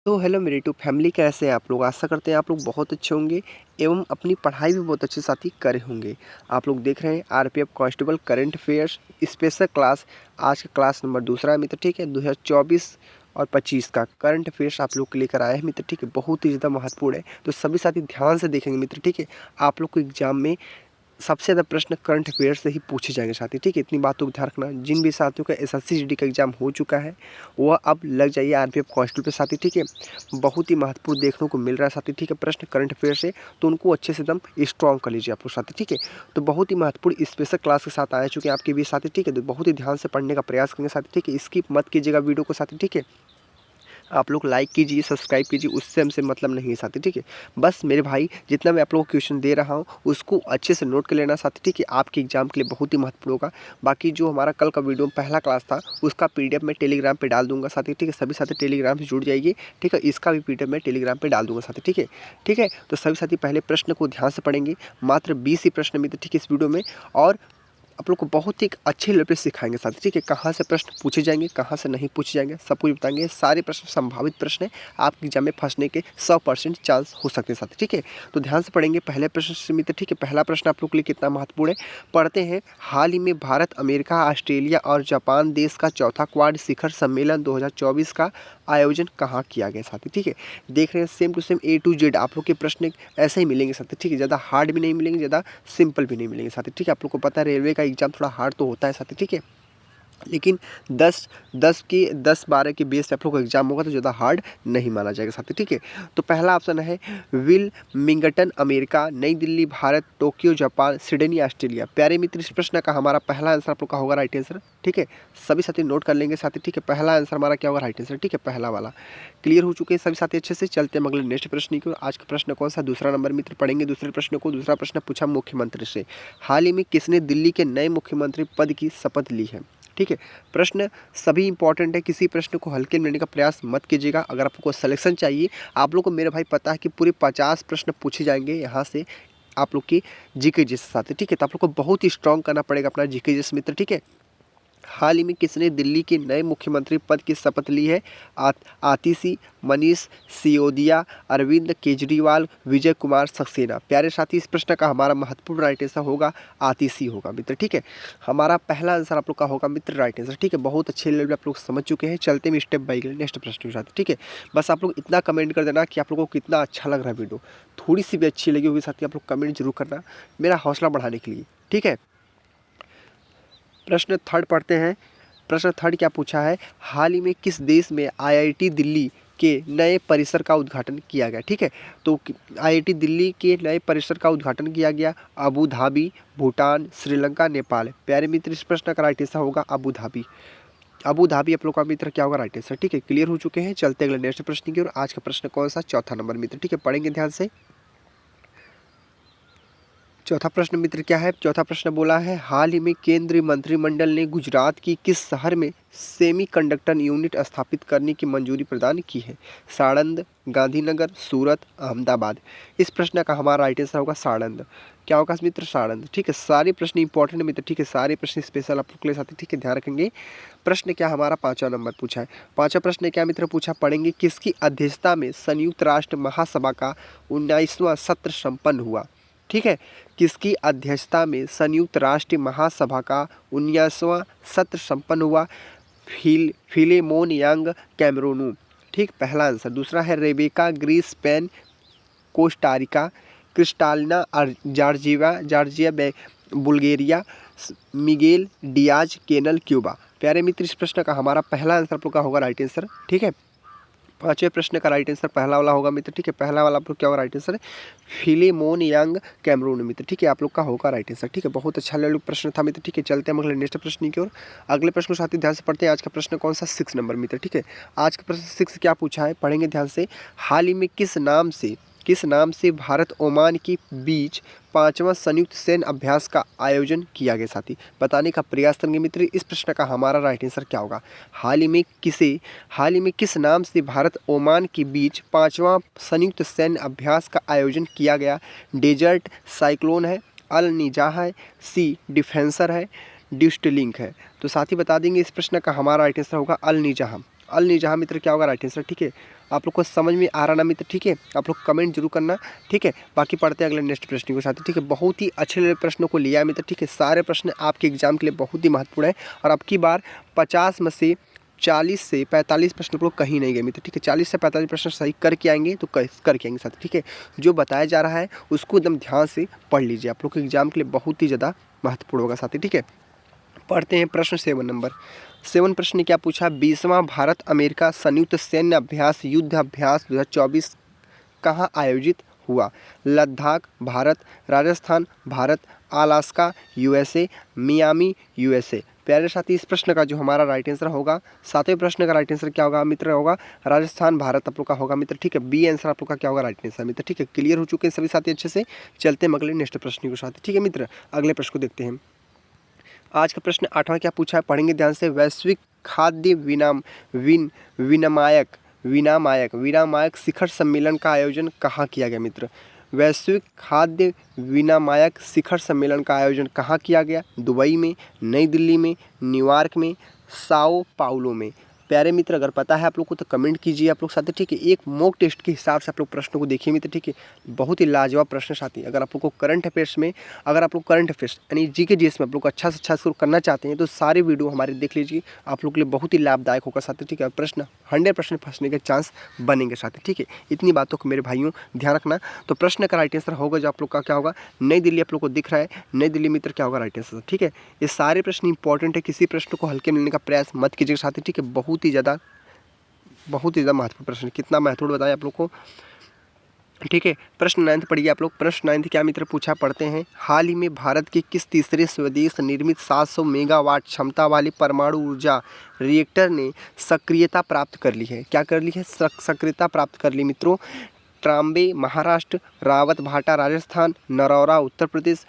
तो हेलो मेरे YouTube family, कैसे हैं आप लोग। आशा करते हैं आप लोग बहुत अच्छे होंगे एवं अपनी पढ़ाई भी बहुत अच्छे साथ ही करे होंगे। आप लोग देख रहे हैं RPF constable current affairs special class. आज का क्लास नंबर दूसरा है मित्र, ठीक है। 2024 और 25 का करंट अफेयर्स आप लोग के लेकर आए हैं मित्र, ठीक है। बहुत ही ज़्यादा महत्वपूर्ण है, तो सभी साथी ध्यान से देखेंगे मित्र, ठीक है। आप लोग को एग्जाम में सबसे ज़्यादा प्रश्न करंट अफेयर से ही पूछे जाएंगे साथी, ठीक है। इतनी बातों को ध्यान रखना। जिन भी साथियों का एसएससी जीडी का एग्जाम हो चुका है वह अब लग जाइए आरपीएफ कांस्टेबल पे साथी, ठीक है। बहुत ही महत्वपूर्ण देखने को मिल रहा है साथी, ठीक है। प्रश्न करंट अफेयर से तो उनको अच्छे से एकदम स्ट्रॉन्ग कर लीजिए आप लोग साथी, ठीक है। तो बहुत ही महत्वपूर्ण स्पेशल क्लास के साथ आ चुके हैं आपके बीच साथी, ठीक है। तो बहुत ही ध्यान से पढ़ने का प्रयास करेंगे साथी, ठीक है। स्किप मत कीजिएगा वीडियो को साथी, ठीक है। आप लोग लाइक कीजिए, सब्सक्राइब कीजिए, उससे हमसे मतलब नहीं है साथी, ठीक है। बस मेरे भाई जितना मैं आप लोगों को क्वेश्चन दे रहा हूँ उसको अच्छे से नोट कर लेना साथी, ठीक है। आपके एग्जाम के लिए बहुत ही महत्वपूर्ण होगा। बाकी जो हमारा कल का वीडियो में पहला क्लास था उसका पीडीएफ मैं टेलीग्राम पे डाल दूंगा साथी, ठीक है। सभी साथी टेलीग्राम से जुड़ जाइए, ठीक है। इसका भी पीडीएफ मैं टेलीग्राम पे डाल दूंगा साथी, ठीक है। ठीक है, तो सभी साथी पहले प्रश्न को ध्यान से पढ़ेंगे। मात्र 20 ही प्रश्न मिलते, ठीक है, इस वीडियो में। और आप लोग को बहुत ही एक अच्छे लेवल पे सिखाएंगे साथी, ठीक है। कहाँ से प्रश्न पूछे जाएंगे, कहाँ से नहीं पूछे जाएंगे, सब कुछ बताएंगे। सारे प्रश्न संभावित प्रश्न है, आपके एग्जाम में फंसने के 100% चांस हो सकते हैं साथी, ठीक है। तो ध्यान से पढ़ेंगे। पहले प्रश्न से मित्र, ठीक है। पहला प्रश्न आप लोग के लिए कितना महत्वपूर्ण है, पढ़ते हैं। हाल ही में भारत, अमेरिका, ऑस्ट्रेलिया और जापान देश का चौथा क्वाड शिखर सम्मेलन 2024 का आयोजन कहाँ किया गया साथी, ठीक है। देख रहे हैं same to same A to Z आप लोग के प्रश्न ऐसे ही मिलेंगे साथी, ठीक है। ज़्यादा हार्ड भी नहीं मिलेंगे, ज़्यादा सिंपल भी नहीं मिलेंगे साथी, ठीक है। आप लोग को पता है रेलवे का एग्जाम थोड़ा हार्ड तो होता है साथी, ठीक है। लेकिन 10 10-12 के बेस पे आप लोग का एग्जाम होगा तो ज़्यादा हार्ड नहीं माना जाएगा साथी, ठीक है। तो पहला ऑप्शन है विल मिंगटन अमेरिका, नई Delhi Bharat, Tokyo Japan, Sydney Australia. प्यारे मित्र, इस प्रश्न का हमारा पहला आंसर आप लोग का होगा राइट आंसर, ठीक है। सभी साथी नोट कर लेंगे साथी, ठीक है। पहला आंसर हमारा क्या होगा, राइट आंसर, ठीक है। पहला वाला क्लियर हो चुके हैं सभी साथी अच्छे से। चलते हैं अगले नेक्स्ट प्रश्न की ओर। आज का प्रश्न कौन सा, दूसरा नंबर मित्र पढ़ेंगे दूसरे प्रश्न को। दूसरा प्रश्न पूछा मुख्यमंत्री से, हाल ही में किसने दिल्ली के नए मुख्यमंत्री पद की शपथ ली है, ठीक है। प्रश्न सभी इंपॉर्टेंट है, किसी प्रश्न को हल्के में लेने का प्रयास मत कीजिएगा। अगर आपको सिलेक्शन चाहिए, आप लोग को मेरे भाई पता है कि पूरे 50 प्रश्न पूछे जाएंगे यहाँ से आप लोग की जीके जैसे साथ, ठीक है। तो आप लोग को बहुत ही स्ट्रॉन्ग करना पड़ेगा अपना जीके जैसे मित्र, ठीक है। हाल ही में किसने दिल्ली के नए मुख्यमंत्री पद की शपथ ली है, आतिशी, मनीष सिसोदिया, अरविंद केजरीवाल, विजय कुमार सक्सेना। प्यारे साथी, इस प्रश्न का हमारा महत्वपूर्ण राइट आंसर होगा आतिशी होगा मित्र, ठीक है। हमारा पहला आंसर आप लोग का होगा मित्र राइट आंसर, ठीक है। बहुत अच्छे लेवल आप लोग समझ चुके हैं। चलते हैं स्टेप बाई नेक्स्ट प्रश्न के साथ, ठीक है। बस आप लोग इतना कमेंट कर देना कि आप लोगों को कितना अच्छा लग रहा है वीडियो। थोड़ी सी भी अच्छी लगी होगी साथी, आप लोग कमेंट जरूर करना मेरा हौसला बढ़ाने के लिए, ठीक है। प्रश्न थर्ड पढ़ते हैं। प्रश्न थर्ड क्या पूछा है, हाल ही में किस देश में आईआईटी दिल्ली के नए परिसर का उद्घाटन किया गया, ठीक है। तो आईआईटी दिल्ली के नए परिसर का उद्घाटन किया गया अबू धाबी, भूटान, श्रीलंका, नेपाल। प्यारे मित्र, इस प्रश्न का राइट आंसर होगा अबू धाबी। अबू धाबी आप लोग का मित्र क्या होगा, राइट आंसर, ठीक है। क्लियर हो चुके हैं। चलते अगले नेक्स्ट प्रश्न की ओर। आज का प्रश्न कौन सा, चौथा नंबर मित्र, ठीक है। पढ़ेंगे ध्यान से। चौथा प्रश्न मित्र क्या है, चौथा प्रश्न बोला है, हाल ही में केंद्रीय मंत्रिमंडल ने गुजरात की किस शहर में सेमीकंडक्टर यूनिट स्थापित करने की मंजूरी प्रदान की है, साणंद, गांधीनगर, सूरत, अहमदाबाद। इस प्रश्न का हमारा राइट आंसर होगा साणंद। क्या होगा मित्र, साणंद, ठीक है। सारे प्रश्न इंपॉर्टेंट मित्र, ठीक है। सारे प्रश्न स्पेशल आप लोग के लिए साथ, ठीक है, ध्यान रखेंगे। प्रश्न क्या हमारा पांचवा नंबर पूछा है। पांचवा प्रश्न क्या मित्र पूछा, पढ़ेंगे। किसकी अध्यक्षता में संयुक्त राष्ट्र महासभा का 19वां सत्र संपन्न हुआ, ठीक है। किसकी अध्यक्षता में संयुक्त राष्ट्र महासभा का 19वां सत्र संपन्न हुआ, फिलेमोन यांग कैमरूनू, ठीक, पहला आंसर। दूसरा है Rebeca Grynspan Costa Rica, Kristalina Georgieva Bulgaria, Miguel Diaz Canel Cuba. प्यारे मित्र, इस प्रश्न का हमारा पहला आंसर आप लोग का होगा राइट आंसर, ठीक है। पांचवें प्रश्न का राइट आंसर पहला वाला होगा मित्र, ठीक है। पहला वाला आप लोग क्या होगा राइट आंसर, फिलेमोन यांग कैमरून मित्र, ठीक है। आप लोग का होगा राइट आंसर, ठीक है। बहुत अच्छा लेवल प्रश्न था मित्र, ठीक है। चलते हैं अगले नेक्स्ट प्रश्न की ओर। अगले प्रश्न को साथ ही ध्यान से पढ़ते हैं। आज का प्रश्न कौन सा, 6 नंबर मित्र, ठीक है। आज का प्रश्न 6 क्या पूछा है, पढ़ेंगे ध्यान से। हाल ही में किस नाम से भारत ओमान के बीच 5वां संयुक्त सैन्य अभ्यास का आयोजन किया गया साथी, बताने का प्रयास करेंगे मित्र। इस प्रश्न का हमारा राइट आंसर क्या होगा, हाल ही में किस नाम से भारत ओमान के बीच 5वां संयुक्त सैन्य अभ्यास का आयोजन किया गया। डेजर्ट साइक्लोन है, अल निजाह है, सी डिफेंसर है, ड्यूस्टलिंक है। तो साथ ही बता देंगे इस प्रश्न का हमारा राइट आंसर होगा अल निजाह। अल निजाह मित्र क्या होगा राइट आंसर, ठीक है। आप लोग को समझ में आ रहा ना मित्र, ठीक है। आप लोग कमेंट जरूर करना, ठीक है। बाकी पढ़ते हैं अगले नेक्स्ट प्रश्न के साथ, ठीक है। बहुत ही अच्छे प्रश्नों को लिया है मित्र, ठीक है। सारे प्रश्न आपके एग्जाम के लिए बहुत ही महत्वपूर्ण है और अब की बार 50 में से 40 से 45 प्रश्न लोग कहीं नहीं गए मित्र, ठीक है। 40 से 45 प्रश्न सही करके आएंगे तो करके आएंगे साथ, ठीक है। जो बताया जा रहा है उसको एकदम ध्यान से पढ़ लीजिए, आप लोग के एग्जाम के लिए बहुत ही ज़्यादा महत्वपूर्ण होगा साथी, ठीक है। पढ़ते हैं प्रश्न 7 नंबर। 7 प्रश्न ने क्या पूछा, 20वां भारत अमेरिका संयुक्त सैन्य अभ्यास युद्ध अभ्यास 2024 कहाँ आयोजित हुआ? Ladakh Bharat, Rajasthan Bharat, Alaska USA, Miami USA. प्यारे साथी, इस प्रश्न का जो हमारा राइट आंसर होगा, 7वें प्रश्न का राइट आंसर क्या होगा मित्र, होगा राजस्थान भारत आप लोग का होगा मित्र, ठीक है। बी आंसर आप लोग का क्या होगा, राइट आंसर मित्र, ठीक है। क्लियर हो चुके हैं सभी साथी अच्छे से। चलते हैं अगले नेक्स्ट प्रश्न के साथ, ठीक है मित्र। अगले प्रश्न को देखते हैं। आज का प्रश्न 8वां क्या पूछा है, पढ़ेंगे ध्यान से। वैश्विक खाद्य विनामायक शिखर सम्मेलन का आयोजन कहाँ किया गया मित्र? वैश्विक खाद्य विनामायक शिखर सम्मेलन का आयोजन कहाँ किया गया? दुबई में, नई दिल्ली में, न्यूयॉर्क में, साओ पाउलो में। प्यारे मित्र, अगर पता है आप लोग को तो कमेंट कीजिए आप लोग साथी, ठीक है। एक मॉक टेस्ट के हिसाब से आप लोग प्रश्नों को देखिए मित्र, ठीक है। बहुत ही लाजवाब प्रश्न साथी। अगर आप लोग को करंट अफेयर्स में, अगर आप लोग करंट अफेयर्स यानी जीके जीएस में आप लोग अच्छा से अच्छा स्कोर करना चाहते हैं तो सारी वीडियो हमारे देख लीजिए, आप लोग के लिए बहुत ही लाभदायक होगा साथी, ठीक है। प्रश्न 100% फंसने के चांस बनेंगे साथी, ठीक है। इतनी बातों को मेरे भाइयों ध्यान रखना। तो प्रश्न का राइट आंसर होगा जो आप लोग का क्या होगा, नई दिल्ली आप लोग को दिख रहा है, नई दिल्ली मित्र क्या होगा राइट आंसर, ठीक है। ये सारे प्रश्न इंपॉर्टेंट है, किसी प्रश्न को हल्के मिलने का प्रयास मत कीजिएगा साथी, ठीक है। बहुत ही ज़्यादा महत्वपूर्ण प्रश्न, कितना महत्वपूर्ण बताया आप लोग को, ठीक है। प्रश्न 9 पढ़िए आप लोग। प्रश्न 9 क्या मित्र पूछा, पढ़ते हैं। हाल ही में भारत के किस तीसरे स्वदेश निर्मित 700 मेगावाट क्षमता वाली परमाणु ऊर्जा रिएक्टर ने सक्रियता प्राप्त कर ली है? क्या कर ली है? सक्रियता प्राप्त कर ली मित्रों। ट्राम्बे महाराष्ट्र, रावतभाटा राजस्थान, नरौरा उत्तर प्रदेश,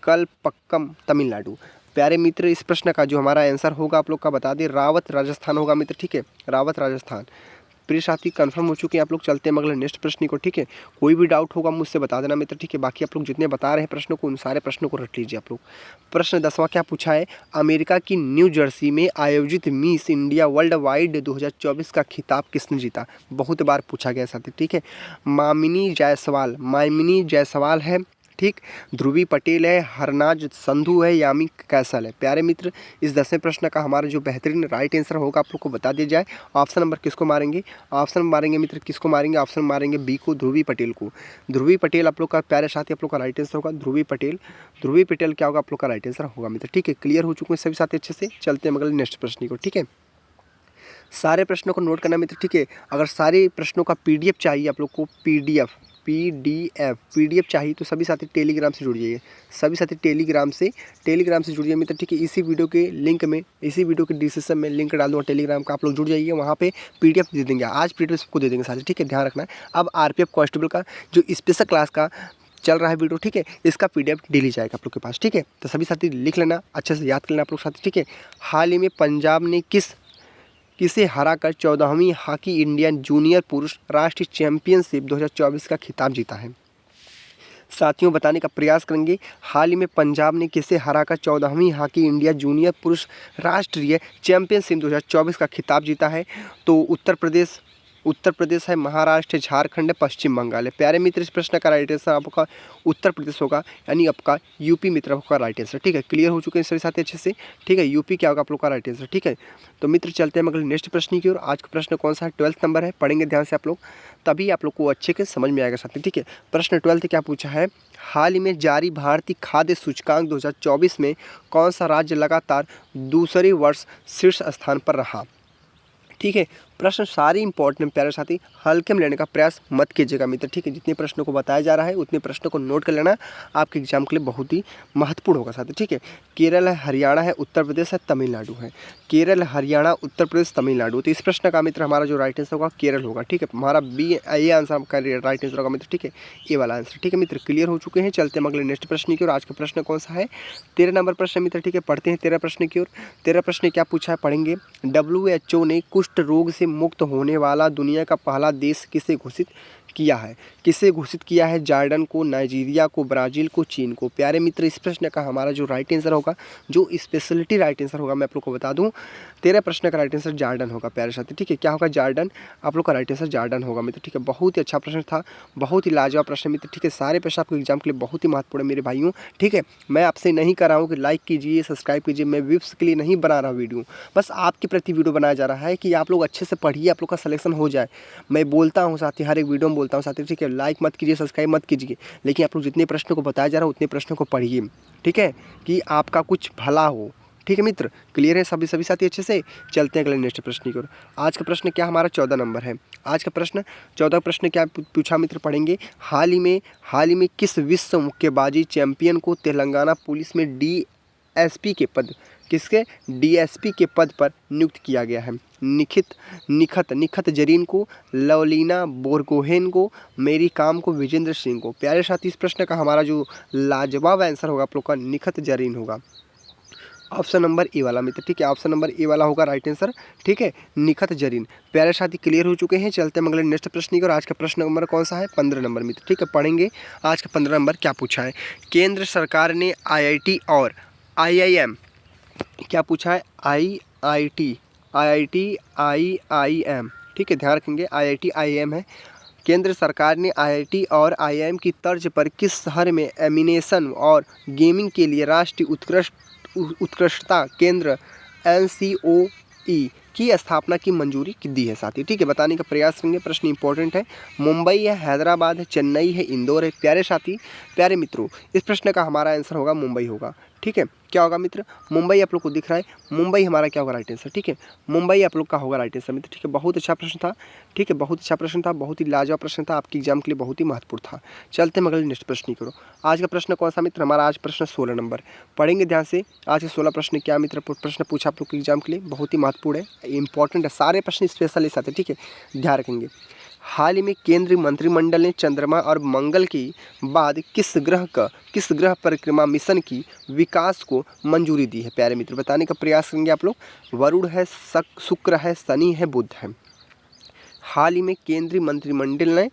कलपक्कम तमिलनाडु। प्यारे मित्र, इस प्रश्न का जो हमारा आंसर होगा आप लोग का बता दें, रावत राजस्थान होगा मित्र, ठीक है। रावत राजस्थान। प्रिय साथी कंफर्म हो चुके हैं आप लोग। चलते हैं अगले नेक्स्ट प्रश्न को, ठीक है। कोई भी डाउट होगा मुझसे बता देना मित्र, ठीक है। बाकी आप लोग जितने बता रहे हैं प्रश्नों को, उन सारे प्रश्नों को रट लीजिए आप लोग। प्रश्न 10वां क्या पूछा है, अमेरिका की न्यू जर्सी में आयोजित मिस इंडिया वर्ल्ड वाइड 2024 का खिताब किसने जीता? बहुत बार पूछा गया साथी, ठीक है। मामिनी जायसवाल है, ठीक। ध्रुवी पटेल है, हरनाज संधू है, यामी कैसल है। प्यारे मित्र, इस 10वें प्रश्न का हमारा जो बेहतरीन राइट आंसर होगा आप लोग को बता दिया जाए। ऑप्शन नंबर किसको मारेंगे? ऑप्शन मारेंगे मित्र, किसको मारेंगे? ऑप्शन मारेंगे बी को, ध्रुवी पटेल को। ध्रुवी पटेल आप लोग का प्यारे साथी आप लोग का राइट आंसर होगा, ध्रुवी पटेल क्या होगा आप लोग का राइट आंसर होगा मित्र, ठीक है। क्लियर हो चुके हैं सभी साथी अच्छे से। चलते हैं अगले नेक्स्ट प्रश्न को, ठीक है। सारे प्रश्नों को नोट करना मित्र, ठीक है। अगर सारे प्रश्नों का पीडीएफ चाहिए आप लोग को, पीडीएफ चाहिए तो सभी साथी टेलीग्राम से जुड़िए, सभी साथी टेलीग्राम से जुड़िए मित्र, ठीक है। इसी वीडियो के लिंक में, इसी वीडियो के डिस्क्रिप्शन में लिंक डाल दूँगा टेलीग्राम का, आप लोग जुड़ जाइए, वहाँ पे पीडीएफ दे देंगे। आज पीडीएफ सबको दे देंगे साथी, ठीक है। ध्यान रखना है। अब आरपीएफ कांस्टेबल का जो स्पेशल क्लास का चल रहा है वीडियो, ठीक है, इसका पीडीएफ डेली जाएगा आप लोग के पास, ठीक है। तो सभी साथी लिख लेना, अच्छे से याद कर लेना आप लोग साथी, ठीक है। हाल ही में पंजाब ने किसे हराकर 14वीं हॉकी इंडियन जूनियर पुरुष राष्ट्रीय चैंपियनशिप 2024 का खिताब जीता है? साथियों बताने का प्रयास करेंगे। हाल ही में पंजाब ने किसे हराकर 14वीं हॉकी इंडिया जूनियर पुरुष राष्ट्रीय चैंपियनशिप 2024 का खिताब जीता है? तो उत्तर प्रदेश है, महाराष्ट्र, झारखंड है, पश्चिम बंगाल है। प्यारे मित्र, इस प्रश्न का राइट आंसर आपका उत्तर प्रदेश होगा, यानी आपका यूपी मित्र आपका राइट आंसर, ठीक है। क्लियर हो चुके हैं सभी साथी अच्छे से, ठीक है। यूपी क्या होगा आप लोग का राइट आंसर, ठीक है। तो मित्र चलते हैं अगले नेक्स्ट प्रश्न की ओर। आज का प्रश्न कौन सा है? 12th नंबर है, पढ़ेंगे ध्यान से आप लोग, तभी आप लोग को अच्छे के समझ में आएगा साथी, ठीक है। प्रश्न 12th क्या पूछा है, हाल ही में जारी भारतीय खाद्य सूचकांक 2024 में कौन सा राज्य लगातार दूसरे वर्ष शीर्ष स्थान पर रहा? ठीक है। प्रश्न सारे इंपॉर्टेंट प्यारे साथी, हल्के में लेने का प्रयास मत कीजिएगा मित्र, ठीक है। जितने प्रश्नों को बताया जा रहा है उतने प्रश्नों को नोट कर लेना, आपके एग्जाम के लिए बहुत ही महत्वपूर्ण होगा साथी, ठीक है। केरल है, हरियाणा है, उत्तर प्रदेश है, तमिलनाडु है। केरल, हरियाणा, उत्तर प्रदेश, तमिलनाडु। तो इस प्रश्न का मित्र हमारा जो राइट आंसर होगा केरल होगा, ठीक है। हमारा बी ये आंसर आपका राइट आंसर होगा मित्र, ठीक है, ये वाला आंसर, ठीक है मित्र। क्लियर हो चुके हैं। चलते हैं अगले नेक्स्ट प्रश्न की ओर। आज का प्रश्न कौन सा है? 13 नंबर प्रश्न मित्र, ठीक है। पढ़ते हैं 13 प्रश्न की ओर। 13 प्रश्न क्या पूछा है, पढ़ेंगे। WHO ने कुष्ठ रोग से मुक्त होने वाला दुनिया का पहला देश किसे घोषित किया है? किसे घोषित किया है? जॉर्डन को, नाइजीरिया को, ब्राज़ील को, चीन को। प्यारे मित्र, इस प्रश्न का हमारा जो राइट आंसर होगा, जो स्पेशलिटी राइट आंसर होगा, मैं आप लोग को बता दूं, 13 प्रश्न का राइट आंसर जॉर्डन होगा प्यारे साथी। ठीक है, क्या होगा? जॉर्डन। आप लोग का राइट आंसर जॉर्डन होगा मित्र। ठीक है, बहुत ही अच्छा प्रश्न था, बहुत ही लाजवाब प्रश्न मित्र। ठीक है, सारे प्रश्न आपको एग्जाम के लिए बहुत ही महत्वपूर्ण है मेरे भाइयों। ठीक है, मैं आपसे नहीं कर रहा हूँ कि लाइक कीजिए, सब्सक्राइब कीजिए, मैं व्यूज़ के लिए नहीं बना रहा वीडियो, बस आपके प्रति वीडियो बनाया जा रहा है कि आप लोग अच्छे से पढ़िए, आप लोग का सिलेक्शन हो जाए। मैं बोलता हूँ साथी, हर एक वीडियो में बोलता हूँ साथी। ठीक है, लाइक मत कीजिए, सब्सक्राइब मत कीजिए, लेकिन आप लोग जितने प्रश्नों को बताया जा रहा है उतने प्रश्नों को पढ़िए। ठीक है, कि आपका कुछ भला हो। ठीक है मित्र, क्लियर है सभी साथी अच्छे से? चलते हैं अगले नेक्स्ट प्रश्न की ओर। आज का प्रश्न क्या हमारा 14 नंबर है। आज का प्रश्न 14 प्रश्न क्या पूछा मित्र, पढ़ेंगे। हाल ही में किस विश्व मुक्केबाजी चैंपियन को तेलंगाना पुलिस में डीएसपी के पद किसके डीएसपी के पद पर नियुक्त किया गया है? निखत जरीन को, लवलीना बोरगोहेन को, मेरी काम को, विजेंद्र सिंह को। प्यारे साथी, इस प्रश्न का हमारा जो लाजवाब आंसर होगा आप लोग का निखत जरीन होगा, ऑप्शन नंबर ए वाला मित्र। ठीक है, ऑप्शन नंबर ए वाला होगा राइट आंसर। ठीक है, निखत जरीन। प्यारे साथी, क्लियर हो चुके हैं? चलते हैं अगले नेक्स्ट प्रश्न की और आज का प्रश्न नंबर कौन सा है? 15 नंबर मित्र। ठीक है, पढ़ेंगे आज का 15 नंबर क्या पूछा है। केंद्र सरकार ने आईआईटी और आईआईएम, क्या पूछा है? IIT, IIM. ठीक है, ध्यान रखेंगे, आईआईटी आईआईएम है। केंद्र सरकार ने आईआईटी और आईआईएम की तर्ज पर किस शहर में एनिमेशन और गेमिंग के लिए राष्ट्रीय उत्कृष्टता केंद्र एनसीओई की स्थापना की मंजूरी दी है साथी? ठीक है, बताने का प्रयास करेंगे, प्रश्न इंपॉर्टेंट है। मुंबई है, हैदराबाद है, चेन्नई है, इंदौर है। प्यारे साथी, प्यारे मित्रों, इस प्रश्न का हमारा आंसर होगा मुंबई होगा। ठीक है, क्या होगा मित्र? मुंबई आप लोग को दिख रहा है, मुंबई हमारा क्या होगा राइट आंसर? ठीक है, मुंबई आप लोग का होगा राइट आंसर मित्र। ठीक है, बहुत अच्छा प्रश्न था। ठीक है, बहुत अच्छा प्रश्न था, बहुत ही लाजवाब प्रश्न था, आपके एग्जाम के लिए बहुत ही महत्वपूर्ण था। चलते हैं अगले नेक्स्ट प्रश्न की ओर। आज का प्रश्न कौन सा मित्र? हमारा आज प्रश्न 16 नंबर। पढ़ेंगे ध्यान से। आज के 16 प्रश्न क्या मित्र प्रश्न पूछा आप लोग के एग्जाम के लिए, बहुत ही महत्वपूर्ण है, इंपॉर्टेंट है, सारे प्रश्न स्पेशल इस आते हैं। ठीक है, ध्यान रखेंगे। हाल ही में केंद्रीय मंत्रिमंडल ने चंद्रमा और मंगल के बाद किस ग्रह परिक्रमा मिशन की विकास को मंजूरी दी है? प्यारे मित्र, बताने का प्रयास करेंगे आप लोग। वरुण है, शुक्र है, शनि है, बुध है। हाल ही में केंद्रीय मंत्रिमंडल ने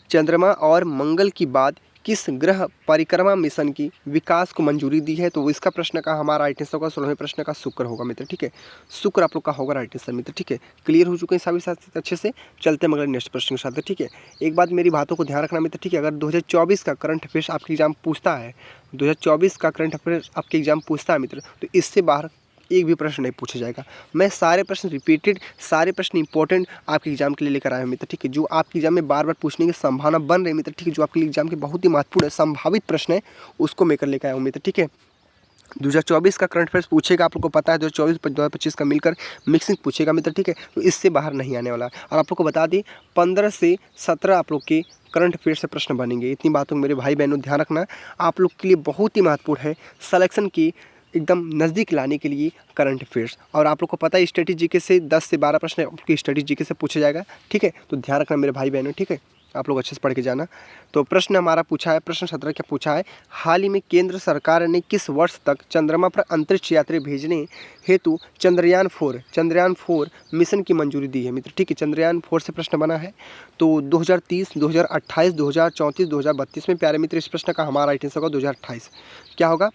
चंद्रमा और मंगल की बाद किस ग्रह परिक्रमा मिशन की विकास को मंजूरी दी है? तो इसका प्रश्न का हमारा राइट आंसर होगा 16वें प्रश्न का शुक्र होगा मित्र। ठीक है, शुक्र आप लोग का होगा राइट आंसर मित्र। ठीक है, क्लियर हो चुके हैं सभी साथ अच्छे से? चलते हैं मगर नेक्स्ट प्रश्न के साथ। ठीक है, एक बात मेरी बातों को ध्यान रखना मित्र। ठीक है, अगर 2024 का करंट अफेयर्स आपके एग्जाम पूछता है, 2024 का करंट अफेयर्स आपके एग्जाम पूछता है मित्र, तो इससे बाहर एक भी प्रश्न नहीं पूछा जाएगा। मैं सारे प्रश्न रिपीटेड, सारे प्रश्न इंपॉर्टेंट आपके एग्जाम के लिए लेकर आया हूँ मित्र। ठीक है, जो आपके एग्जाम में बार बार पूछने की संभावना बन रही है मित्र। ठीक है, जो आपके एग्जाम के बहुत ही महत्वपूर्ण संभावित प्रश्न है, उसको मैं कर लेकर आया हूँ मित्र। ठीक है, 2024 का करंट अफेयर्स पूछेगा, आप लोग को पता है 2024-2025 का मिलकर मिक्सिंग पूछेगा मित्र। ठीक है, तो इससे बाहर नहीं आने वाला। और आप लोग को बता दें 15 से 17 आप लोग के करंट अफेयर से प्रश्न बनेंगे। इतनी बातों मेरे भाई बहनों ध्यान रखना, आप लोग के लिए बहुत ही महत्वपूर्ण है सिलेक्शन की एकदम नज़दीक लाने के लिए करंट अफेयर्स। और आप लोग को पता है स्टडी जीके से 10 से 12 प्रश्न आपकी स्टडी जीके से पूछा जाएगा। ठीक है, तो ध्यान रखना मेरे भाई बहनों। ठीक है, आप लोग अच्छे से पढ़ के जाना। तो प्रश्न हमारा पूछा है, प्रश्न 17 क्या पूछा है। हाल ही में केंद्र सरकार ने किस वर्ष तक चंद्रमा पर अंतरिक्ष यात्री भेजने हेतु चंद्रयान 4 मिशन की मंजूरी दी है मित्र? ठीक है, चंद्रयान 4 से प्रश्न बना है। तो 2030, 2028, 2034, 2032 में प्यारे मित्र इस प्रश्न का हमारा राइट आंसर होगा 2028। क्या होगा?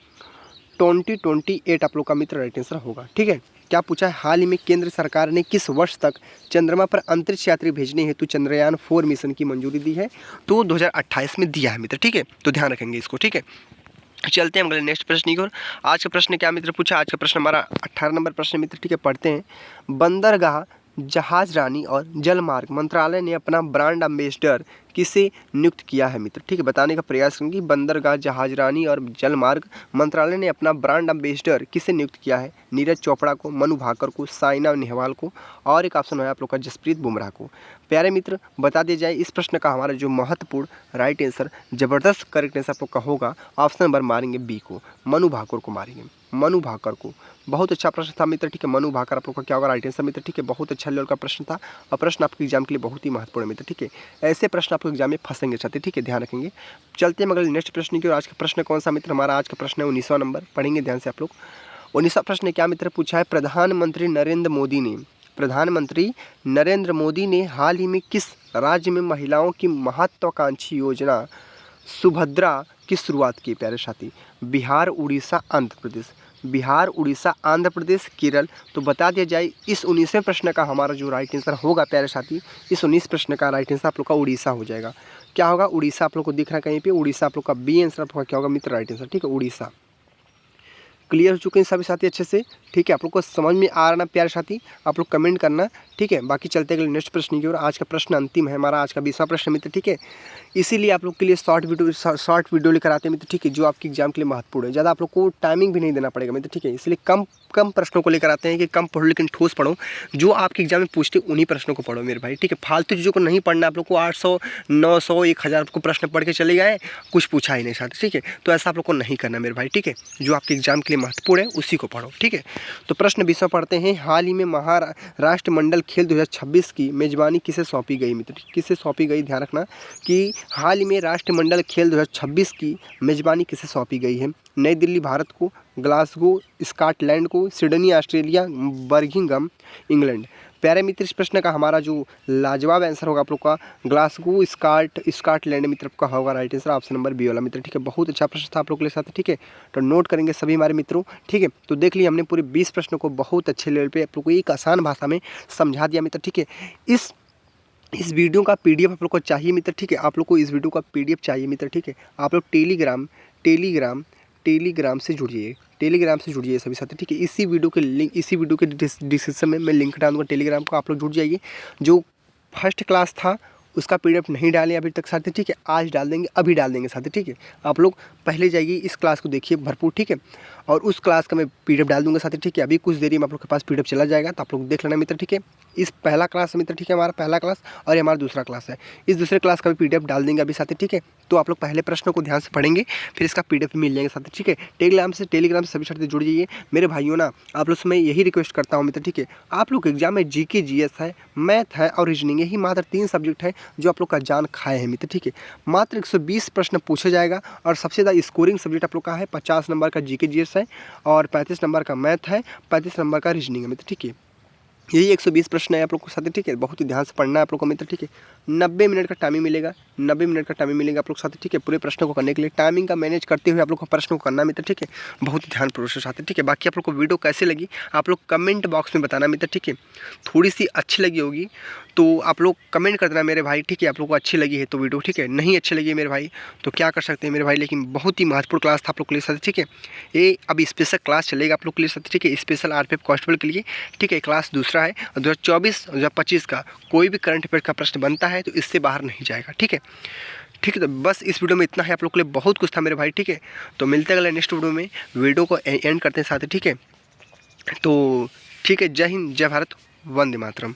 2028 आप लोग का मित्र राइट आंसर होगा। ठीक है, क्या पूछा है? हाल ही में केंद्र सरकार ने किस वर्ष तक चंद्रमा पर अंतरिक्ष यात्री भेजने हेतु चंद्रयान 4 मिशन की मंजूरी दी है? तो 2028 में दिया है मित्र। ठीक है, तो ध्यान रखेंगे इसको। ठीक है, चलते हैं अगले नेक्स्ट प्रश्न की ओर। आज का प्रश्न क्या मित्र पूछा? आज का प्रश्न हमारा 18 नंबर प्रश्न मित्र। ठीक है, पढ़ते हैं। बंदरगाह, जहाजरानी और जलमार्ग मंत्रालय ने अपना ब्रांड एम्बेसडर किसे नियुक्त किया है मित्र? ठीक है, बताने का प्रयास करेंगे। बंदरगाह, जहाजरानी और जलमार्ग मंत्रालय ने अपना ब्रांड एम्बेसडर किसे नियुक्त किया है? नीरज चोपड़ा को, मनु भाकर को, साइना नेहवाल को, और एक ऑप्शन है आप लोग का जसप्रीत बुमराह को। प्यारे मित्र, बता दिया जाए इस प्रश्न का हमारा जो महत्वपूर्ण राइट आंसर, जबरदस्त करेक्ट आंसर आप लोग का होगा, ऑप्शन नंबर मारेंगे बी को, मनु भाकर को मारेंगे, मनु भाकर को। बहुत अच्छा प्रश्न था मित्र। ठीक है, मनु भाकर आप लोग का क्या होगा राइट आंसर मित्र? ठीक है, बहुत अच्छा लेवल का प्रश्न था और प्रश्न आपके एग्जाम के लिए बहुत ही महत्वपूर्ण है मित्र। ठीक है, ऐसे प्रश्न आपको एग्जाम में फंसेंगे चाहते। ठीक है, ध्यान रखेंगे। चलते हैं मगर नेक्स्ट प्रश्न की और आज का प्रश्न कौन सा मित्र? हमारा आज का प्रश्न है 19वां नंबर। पढ़ेंगे ध्यान से आप लोग। 19वां प्रश्न क्या मित्र पूछा है? प्रधानमंत्री नरेंद्र मोदी ने प्रधानमंत्री नरेंद्र मोदी ने हाल ही में किस राज्य में महिलाओं की महत्वाकांक्षी योजना सुभद्रा की शुरुआत की प्यारे साथी? बिहार, उड़ीसा, आंध्र प्रदेश। बिहार, उड़ीसा, आंध्र प्रदेश, केरल। तो बता दिया जाए इस 19वें प्रश्न का हमारा जो राइट आंसर होगा प्यारे साथी, इस 19 प्रश्न का राइट आंसर आप लोग का उड़ीसा हो जाएगा। क्या होगा? उड़ीसा आप लोग को दिख रहा है कहीं पे, उड़ीसा आप लोग का बी आंसर आपका क्या होगा मित्र? राइट आंसर, ठीक है, उड़ीसा। क्लियर हो चुके हैं सभी साथी अच्छे से? ठीक है, आप लोग को समझ में आ रहा ना प्यारे साथी? आप लोग कमेंट करना, ठीक है। बाकी चलते हैं नेक्स्ट प्रश्न की ओर। आज का प्रश्न अंतिम है हमारा, आज का 20वां प्रश्न मित्र, ठीक है। इसीलिए आप लोग के लिए शॉर्ट वीडियो लेकर आते हैं मित्र, ठीक है, जो आपके एग्जाम के लिए महत्वपूर्ण है। ज़्यादा आप लोग को टाइमिंग भी नहीं देना पड़ेगा मित्र, ठीक है। इसलिए कम प्रश्नों को लेकर आते हैं कि कम पढ़ो लेकिन ठोस पढ़ो। जो आपके एग्जाम में पूछते उन्हीं प्रश्नों को पढ़ो मेरे भाई, ठीक है। फालतू चीज़ों को नहीं पढ़ना। आप लोग को 800, 900, 1000 को प्रश्न पढ़ के चले गए, कुछ पूछा ही नहीं साथ, ठीक है। तो ऐसा आप लोग को नहीं करना मेरे भाई, ठीक है। जो आपके एग्जाम के लिए महत्वपूर्ण है उसी को पढ़ो, ठीक है। तो प्रश्न 20वां पढ़ते हैं। हाल ही में महाराष्ट्रमंडल खेल 2026 की मेजबानी किसे सौंपी गई मित्र? किसे सौंपी गई? ध्यान रखना कि हाल ही में राष्ट्रमंडल खेल 2026 की मेजबानी किसे सौंपी गई है? नई दिल्ली भारत को, ग्लासगो स्कॉटलैंड को, सिडनी ऑस्ट्रेलिया, बर्मिंघम इंग्लैंड। प्यारे मित्र, इस प्रश्न का हमारा जो लाजवाब आंसर होगा आप लोग का ग्लासगो स्कॉटलैंड मित्र का होगा right answer, option number B वाला मित्र, ठीक है। बहुत अच्छा प्रश्न था आप लोग के लिए साथ, ठीक है। तो नोट करेंगे सभी हमारे मित्रों, ठीक है। तो देख लिया हमने पूरे 20 प्रश्नों को बहुत अच्छे लेवल पे आप लोग को एक आसान भाषा में समझा दिया मित्र, ठीक है। इस वीडियो का पीडीएफ आप लोग को चाहिए मित्र, ठीक है। आप लोग को इस वीडियो का पीडीएफ चाहिए मित्र, ठीक है। आप लोग टेलीग्राम से जुड़िए, टेलीग्राम से जुड़िए सभी साथी, ठीक है। इसी वीडियो के डिस्क्रिप्शन में मैं लिंक डाल दूँगा टेलीग्राम को, आप लोग जुड़ जाइए। जो फर्स्ट क्लास था उसका पीडीएफ नहीं डाले अभी तक साथी, ठीक है। आज डाल देंगे, अभी डाल देंगे साथी, ठीक है। आप लोग पहले जाइए, इस क्लास को देखिए भरपूर, ठीक है। और उस क्लास का मैं पीडीएफ डाल दूंगा साथी, ठीक है। अभी कुछ देरी में आप लोग के पास पीडीएफ चला जाएगा, तो आप लोग देख लेना मित्र, ठीक है। इस पहला क्लास मित्र, ठीक है, हमारा पहला क्लास और ये हमारा दूसरा क्लास है। इस दूसरे क्लास का भी पीडीएफ डाल देंगे अभी साथी, ठीक है। तो आप लोग पहले प्रश्नों को ध्यान से पढ़ेंगे, फिर इसका पीडीएफ मिल जाएंगे साथी, ठीक है। टेलीग्राम से सभी साथी जुड़ जाइए मेरे भाइयों ना। आप लोग से मैं यही रिक्वेस्ट करता हूँ मित्र, ठीक है। आप लोग एग्जाम में जीके, जीएस है, मैथ है और रीजनिंग, यही मात्र 3 सब्जेक्ट है जो आप लोग का जान खाए हैं मित्र, ठीक है। मात्र 120 प्रश्न पूछा जाएगा और सबसे ज़्यादा स्कोरिंग सब्जेक्ट आप लोग का है 50 नंबर का जीके, जीएस है और 35 नंबर का मैथ है, 35 नंबर का रीजनिंग है मित्र, ठीक है। यही 120 प्रश्न है आप लोग को साथ, ठीक है। बहुत ही ध्यान से पढ़ना है आप लोग को मित्र, ठीक है। 90 मिनट का टाइमिंग मिलेगा, 90 मिनट का टाइमिंग मिलेगा आप लोग साथ, ठीक है। पूरे प्रश्नों को करने के लिए टाइमिंग का मैनेज करते हुए आप लोग को प्रश्नों को करना मित्र, ठीक है। बहुत ही ध्यान प्रोसेस आते हैं, ठीक है। बाकी आप लोग को वीडियो कैसे लगी आप लोग कमेंट बॉक्स में बताना मित्र, ठीक है। थोड़ी सी अच्छी लगी होगी तो आप लोग कमेंट कर देना मेरे भाई, ठीक है। आप लोग को अच्छी लगी है तो वीडियो, ठीक है। नहीं अच्छी लगी मेरे भाई तो क्या कर सकते हैं मेरे भाई, लेकिन बहुत ही महत्वपूर्ण क्लास था आप लोग के लिए साथ, ठीक है। ये अभी स्पेशल क्लास चलेगा आप लोग के लिए साथ, ठीक है। स्पेशल आरपीएफ कांस्टेबल के लिए, ठीक है। क्लास दूसरा है 2024 और 2025 का कोई भी करंट अफेयर का प्रश्न बनता है तो इससे बाहर नहीं जाएगा, ठीक है। ठीक है, तो बस इस वीडियो में इतना है, आप लोग के लिए बहुत कुछ था मेरे भाई, ठीक है। तो मिलते हैं अगले नेक्स्ट वीडियो में, वीडियो को एंड करते हैं साथ, ठीक है। तो ठीक है, जय हिंद, जय भारत, वंदे मातरम।